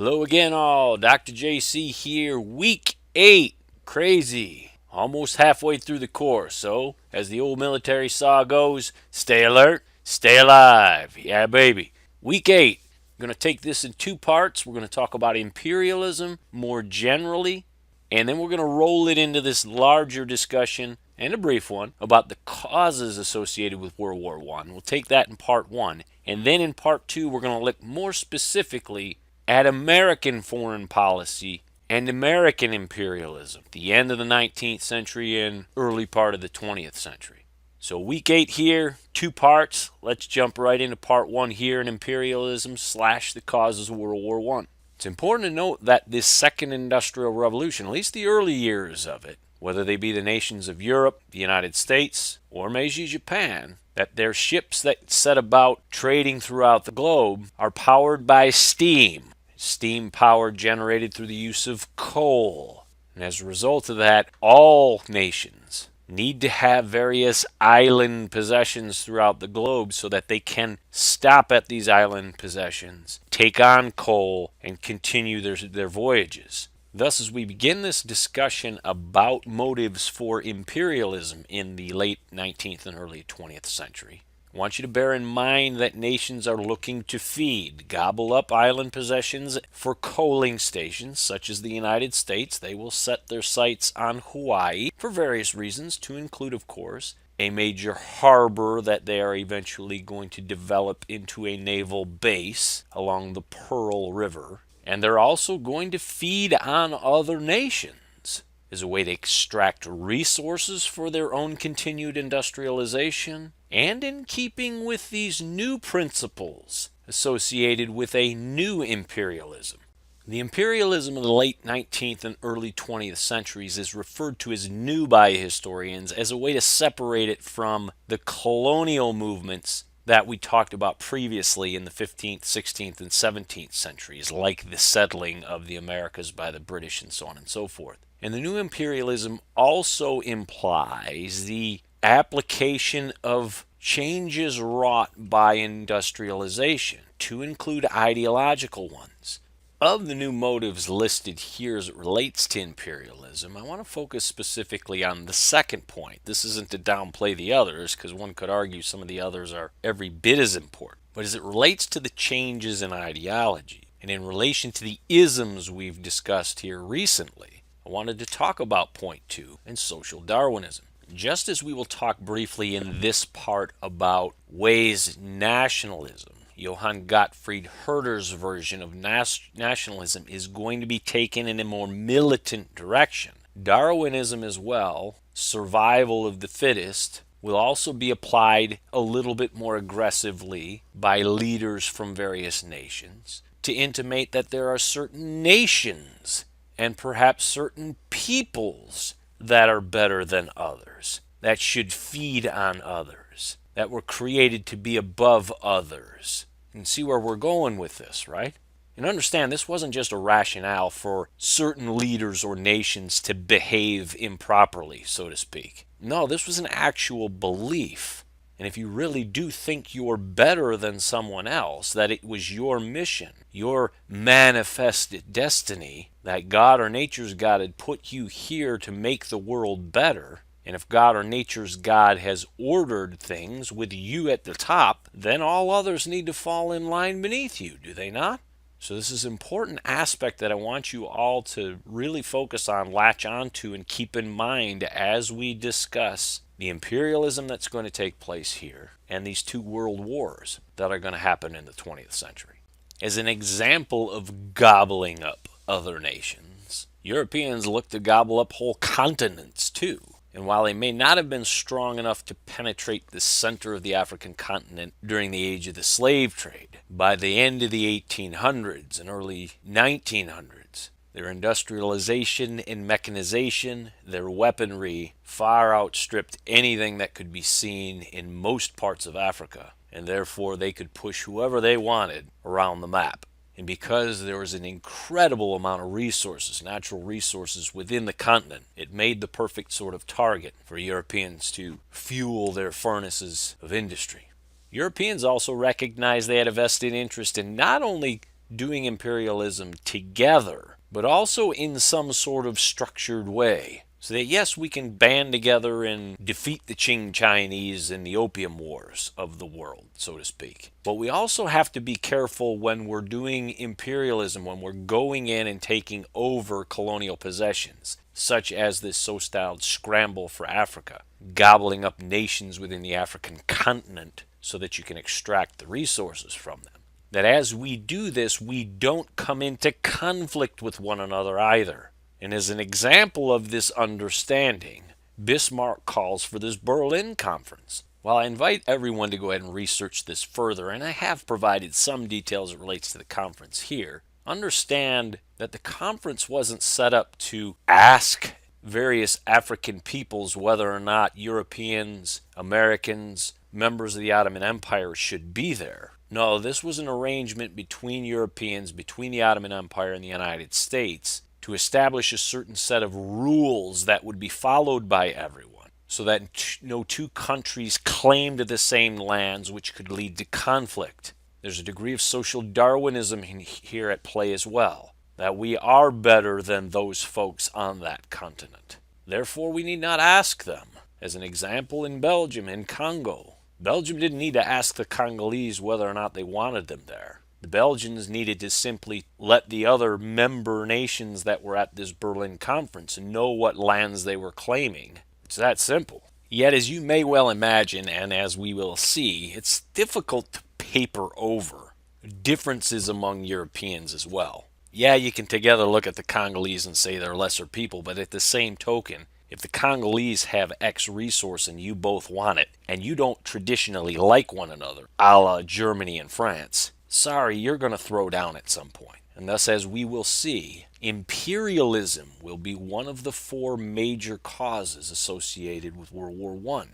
Hello again, all. Dr. JC here, week 8. Crazy. Almost halfway through the course. So, as the old military saw goes, stay alert, stay alive. Yeah, baby. Week 8. I'm going to take this in two parts. We're going to talk about imperialism more generally, and then we're going to roll it into this larger discussion, and a brief one, about the causes associated with World War I. We'll take that in part 1. And then in part 2, we're going to look more specifically at American foreign policy and American imperialism, the end of the 19th century and early part of the 20th century. So week 8 here, two parts. Let's jump right into part 1 here in imperialism / the causes of World War I. It's important to note that this second industrial revolution, at least the early years of it, whether they be the nations of Europe, the United States, or Meiji Japan, that their ships that set about trading throughout the globe are powered by steam. Steam power generated through the use of coal. And as a result of that, all nations need to have various island possessions throughout the globe so that they can stop at these island possessions, take on coal, and continue their voyages. Thus, as we begin this discussion about motives for imperialism in the late 19th and early 20th century, I want you to bear in mind that nations are looking to feed, gobble up island possessions for coaling stations, such as the United States. They will set their sights on Hawaii for various reasons, to include, of course, a major harbor that they are eventually going to develop into a naval base along the Pearl River. And they're also going to feed on other nations as a way to extract resources for their own continued industrialization, and in keeping with these new principles associated with a new imperialism. The imperialism of the late 19th and early 20th centuries is referred to as new by historians as a way to separate it from the colonial movements that we talked about previously in the 15th, 16th, and 17th centuries, like the settling of the Americas by the British and so on and so forth. And the new imperialism also implies the application of changes wrought by industrialization, to include ideological ones. Of the new motives listed here as it relates to imperialism, I want to focus specifically on the second point. This isn't to downplay the others, because one could argue some of the others are every bit as important. But as it relates to the changes in ideology, and in relation to the isms we've discussed here recently, I wanted to talk about point 2 and social Darwinism. Just as we will talk briefly in this part about Way's nationalism, Johann Gottfried Herder's version of nationalism is going to be taken in a more militant direction. Darwinism as well, survival of the fittest, will also be applied a little bit more aggressively by leaders from various nations to intimate that there are certain nations and perhaps certain peoples that are better than others, that should feed on others, that were created to be above others. You can see where we're going with this, right? And understand, this wasn't just a rationale for certain leaders or nations to behave improperly, so to speak. No, this was an actual belief. And if you really do think you're better than someone else, that it was your mission, your manifested destiny, that God or nature's God had put you here to make the world better, and if God or nature's God has ordered things with you at the top, then all others need to fall in line beneath you, do they not? So this is an important aspect that I want you all to really focus on, latch onto, and keep in mind as we discuss the imperialism that's going to take place here and these two world wars that are going to happen in the 20th century. As an example of gobbling up other nations, Europeans look to gobble up whole continents too. And while they may not have been strong enough to penetrate the center of the African continent during the age of the slave trade, by the end of the 1800s and early 1900s, their industrialization and mechanization, their weaponry, far outstripped anything that could be seen in most parts of Africa, and therefore they could push whoever they wanted around the map. And because there was an incredible amount of resources, natural resources within the continent, it made the perfect sort of target for Europeans to fuel their furnaces of industry. Europeans also recognized they had a vested interest in not only doing imperialism together, but also in some sort of structured way. So that yes, we can band together and defeat the Qing Chinese in the opium wars of the world, so to speak. But we also have to be careful when we're doing imperialism, when we're going in and taking over colonial possessions, such as this so-styled scramble for Africa, gobbling up nations within the African continent so that you can extract the resources from them. That as we do this, we don't come into conflict with one another either. And as an example of this understanding, Bismarck calls for this Berlin Conference. While I invite everyone to go ahead and research this further, and I have provided some details that relates to the conference here, understand that the conference wasn't set up to ask various African peoples whether or not Europeans, Americans, members of the Ottoman Empire should be there. No, this was an arrangement between Europeans, between the Ottoman Empire and the United States, to establish a certain set of rules that would be followed by everyone, so that no two countries claimed the same lands, which could lead to conflict. There's a degree of social Darwinism here at play as well, that we are better than those folks on that continent. Therefore, we need not ask them. As an example, in Belgium, in Congo, Belgium didn't need to ask the Congolese whether or not they wanted them there. The Belgians needed to simply let the other member nations that were at this Berlin conference know what lands they were claiming. It's that simple. Yet, as you may well imagine, and as we will see, it's difficult to paper over differences among Europeans as well. Yeah, you can together look at the Congolese and say they're lesser people, but at the same token, if the Congolese have X resource and you both want it, and you don't traditionally like one another, a la Germany and France, sorry, you're going to throw down at some point. And thus, as we will see, imperialism will be one of the four major causes associated with World War I.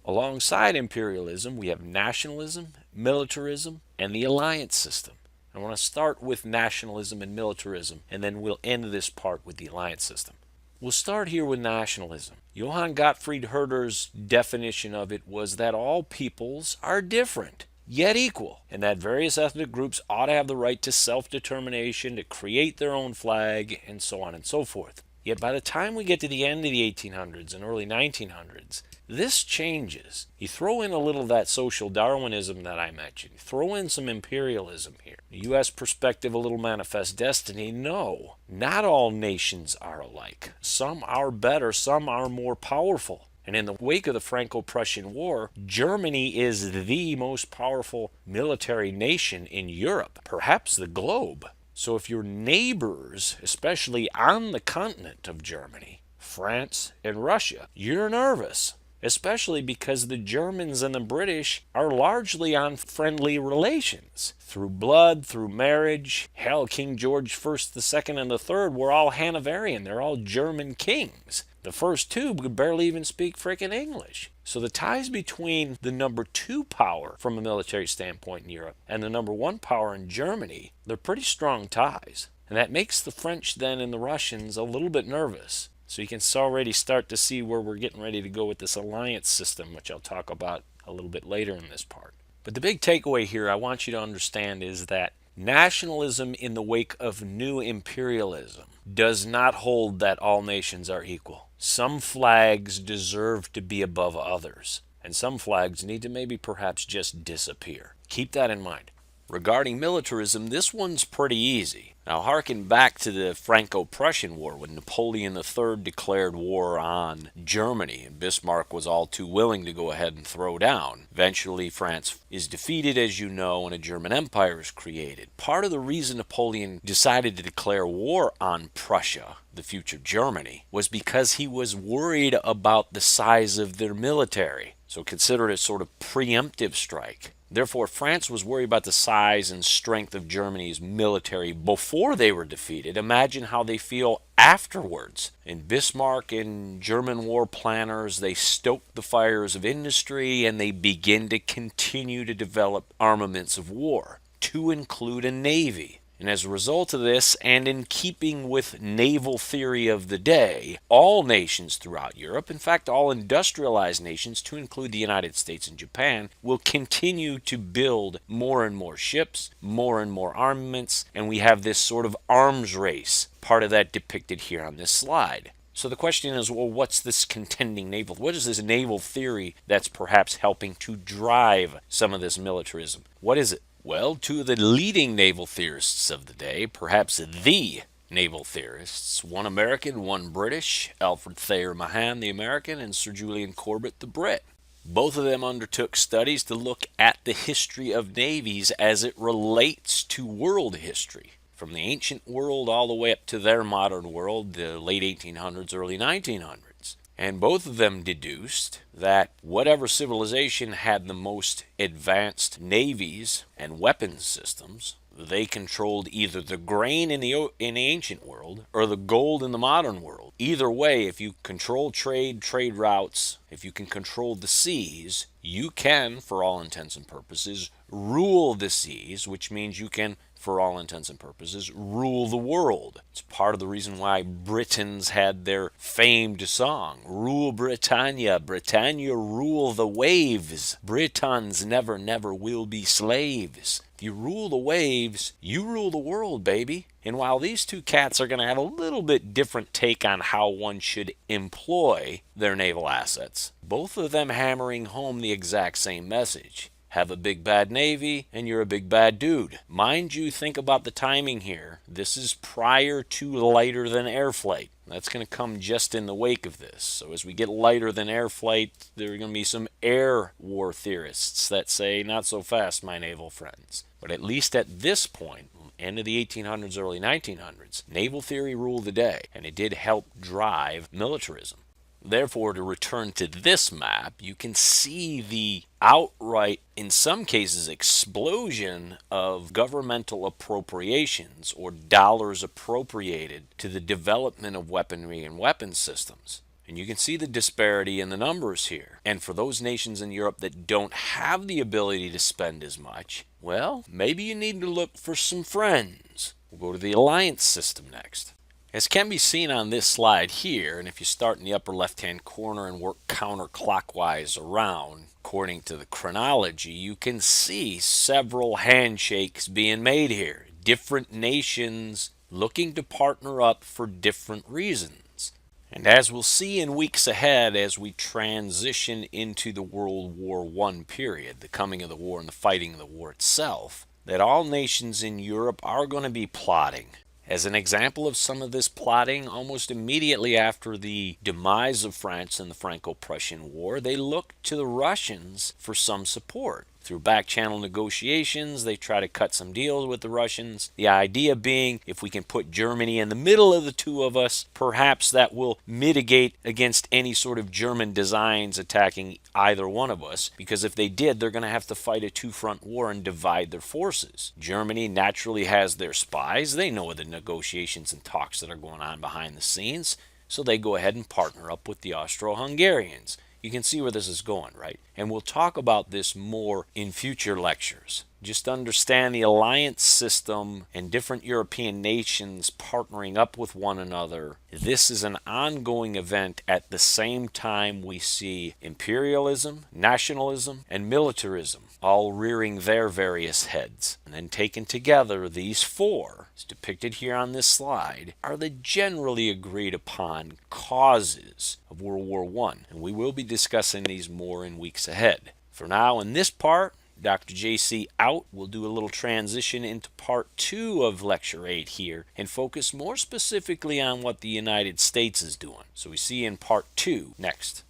Alongside imperialism, we have nationalism, militarism, and the alliance system. I want to start with nationalism and militarism, and then we'll end this part with the alliance system. We'll start here with nationalism. Johann Gottfried Herder's definition of it was that all peoples are different, yet equal, and that various ethnic groups ought to have the right to self-determination, to create their own flag, and so on and so forth. Yet by the time we get to the end of the 1800s and early 1900s, this changes. You throw in a little of that social Darwinism that I mentioned. Throw in some imperialism here. The U.S. perspective, a little manifest destiny. No, not all nations are alike. Some are better, some are more powerful. And in the wake of the Franco-Prussian War, Germany is the most powerful military nation in Europe, perhaps the globe. So if your neighbors, especially on the continent of Germany, France and Russia, you're nervous. Especially because the Germans and the British are largely on friendly relations. Through blood, through marriage. Hell, King George I, II, and III were all Hanoverian. They're all German kings. The first two could barely even speak frickin' English. So the ties between the number two power from a military standpoint in Europe and the number one power in Germany, they're pretty strong ties. And that makes the French then and the Russians a little bit nervous. So you can already start to see where we're getting ready to go with this alliance system, which I'll talk about a little bit later in this part. But the big takeaway here I want you to understand is that nationalism in the wake of new imperialism does not hold that all nations are equal. Some flags deserve to be above others, and some flags need to maybe perhaps just disappear. Keep that in mind. Regarding militarism, this one's pretty easy. Now, harken back to the Franco-Prussian War when Napoleon III declared war on Germany, and Bismarck was all too willing to go ahead and throw down. Eventually, France is defeated, as you know, and a German empire is created. Part of the reason Napoleon decided to declare war on Prussia, the future Germany, was because he was worried about the size of their military. So consider it a sort of preemptive strike. Therefore, France was worried about the size and strength of Germany's military before they were defeated. Imagine how they feel afterwards. And Bismarck and German war planners, they stoke the fires of industry and they begin to continue to develop armaments of war, to include a navy. And as a result of this, and in keeping with naval theory of the day, all nations throughout Europe, in fact all industrialized nations to include the United States and Japan, will continue to build more and more ships, more and more armaments, and we have this sort of arms race, part of that depicted here on this slide. So the question is, well, what's this contending naval? What is this naval theory that's perhaps helping to drive some of this militarism? What is it? Well, two of the leading naval theorists of the day, perhaps the naval theorists, one American, one British, Alfred Thayer Mahan, the American, and Sir Julian Corbett, the Brit. Both of them undertook studies to look at the history of navies as it relates to world history, from the ancient world all the way up to their modern world, the late 1800s, early 1900s. And both of them deduced that whatever civilization had the most advanced navies and weapons systems, they controlled either the grain in the ancient world or the gold in the modern world. Either way, if you control trade routes, if you can control the seas, you can, for all intents and purposes, rule the seas, which means you can, for all intents and purposes, rule the world. It's part of the reason why Britons had their famed song, Rule Britannia, Britannia rule the waves. Britons never, never will be slaves. If you rule the waves, you rule the world, baby. And while these two cats are going to have a little bit different take on how one should employ their naval assets, both of them hammering home the exact same message. Have a big bad navy, and you're a big bad dude. Mind you, think about the timing here. This is prior to lighter than air flight. That's going to come just in the wake of this. So as we get lighter than air flight, there are going to be some air war theorists that say, not so fast, my naval friends. But at least at this point, end of the 1800s, early 1900s, naval theory ruled the day, and it did help drive militarism. Therefore, to return to this map, you can see the outright, in some cases, explosion of governmental appropriations or dollars appropriated to the development of weaponry and weapons systems. And you can see the disparity in the numbers here. And for those nations in Europe that don't have the ability to spend as much, well, maybe you need to look for some friends. We'll go to the alliance system next. As can be seen on this slide here, and if you start in the upper left-hand corner and work counterclockwise around, according to the chronology, you can see several handshakes being made here. Different nations looking to partner up for different reasons. And as we'll see in weeks ahead as we transition into the World War I period, the coming of the war and the fighting of the war itself, that all nations in Europe are going to be plotting. As an example of some of this plotting, almost immediately after the demise of France in the Franco-Prussian War, they looked to the Russians for some support. Through back-channel negotiations, they try to cut some deals with the Russians. The idea being, if we can put Germany in the middle of the two of us, perhaps that will mitigate against any sort of German designs attacking either one of us, because if they did, they're going to have to fight a two-front war and divide their forces. Germany naturally has their spies. They know the negotiations and talks that are going on behind the scenes, so they go ahead and partner up with the Austro-Hungarians. You can see where this is going, right? And we'll talk about this more in future lectures. Just understand the alliance system and different European nations partnering up with one another. This is an ongoing event at the same time we see imperialism, nationalism, and militarism all rearing their various heads. And then taken together, these four, as depicted here on this slide, are the generally agreed upon causes of World War I. And we will be discussing these more in weeks ahead. For now, in this part, Dr. JC out. We'll do a little transition into part 2 of Lecture 8 here and focus more specifically on what the United States is doing. So we see you in part 2 next.